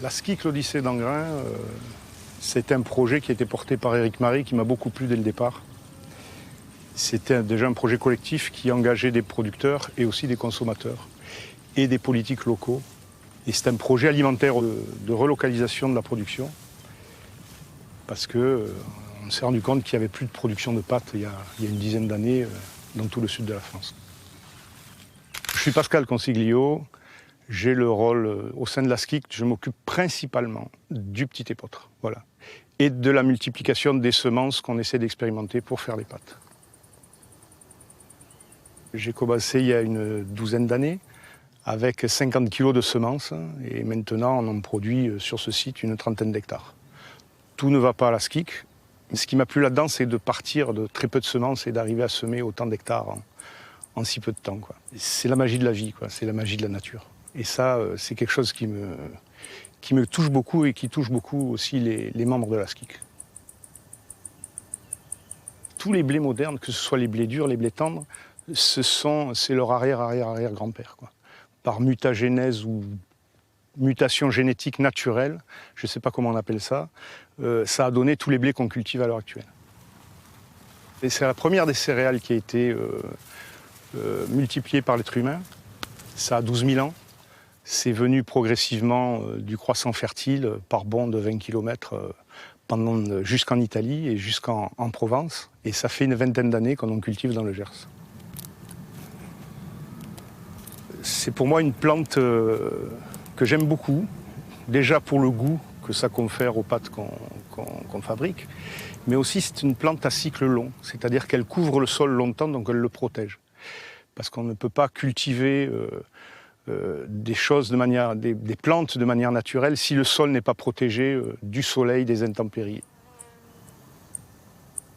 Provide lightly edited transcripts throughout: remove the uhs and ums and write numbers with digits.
La SCIC l'Odyssée d'Angrain, c'est un projet qui a été porté par Éric Marie, qui m'a beaucoup plu dès le départ. C'était déjà un projet collectif qui engageait des producteurs et aussi des consommateurs et des politiques locaux. Et c'est un projet alimentaire de relocalisation de la production parce qu'on s'est rendu compte qu'il n'y avait plus de production de pâtes il y a une dizaine d'années dans tout le sud de la France. Je suis Pascal Consiglio, j'ai le rôle au sein de la SCIC, je m'occupe principalement du petit épeautre, voilà, et de la multiplication des semences qu'on essaie d'expérimenter pour faire les pâtes. J'ai commencé il y a une douzaine d'années avec 50 kg de semences et maintenant on en produit sur ce site une trentaine d'hectares. Tout ne va pas à la SCIC. Ce qui m'a plu là-dedans, c'est de partir de très peu de semences et d'arriver à semer autant d'hectares en si peu de temps, quoi. C'est la magie de la vie, quoi. C'est la magie de la nature. Et ça, c'est quelque chose qui me touche beaucoup et qui touche beaucoup aussi les membres de la SCIC. Tous les blés modernes, que ce soit les blés durs, les blés tendres, c'est leur arrière-grand-père, quoi. Par mutagénèse ou mutation génétique naturelle, je ne sais pas comment on appelle ça, ça a donné tous les blés qu'on cultive à l'heure actuelle. Et c'est la première des céréales qui a été multipliée par l'être humain. Ça a 12 000 ans. C'est venu progressivement du croissant fertile par bond de 20 km jusqu'en Italie et jusqu'en Provence. Et ça fait une vingtaine d'années qu'on en cultive dans le Gers. C'est pour moi une plante que j'aime beaucoup, déjà pour le goût que ça confère aux pâtes qu'on fabrique, mais aussi c'est une plante à cycle long, c'est-à-dire qu'elle couvre le sol longtemps, donc elle le protège. Parce qu'on ne peut pas cultiver des plantes de manière naturelle si le sol n'est pas protégé du soleil, des intempéries.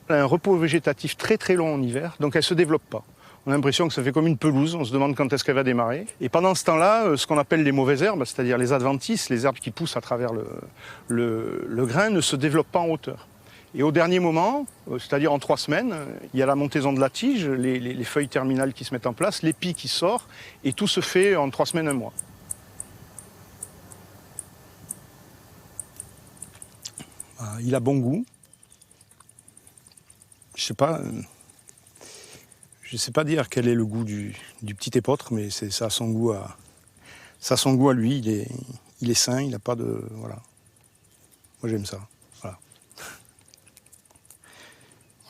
Elle a un repos végétatif très très long en hiver, donc elle ne se développe pas. On a l'impression que ça fait comme une pelouse, on se demande quand est-ce qu'elle va démarrer. Et pendant ce temps-là, ce qu'on appelle les mauvaises herbes, c'est-à-dire les adventices, les herbes qui poussent à travers le grain, ne se développent pas en hauteur. Et au dernier moment, c'est-à-dire en 3 semaines, il y a la montaison de la tige, les feuilles terminales qui se mettent en place, l'épi qui sort, et tout se fait en 3 semaines, 1 mois. Il a bon goût. Je ne sais pas dire quel est le goût du petit épeautre, mais ça a son goût à lui. Il est sain, il n'a pas de... Voilà. Moi, j'aime ça.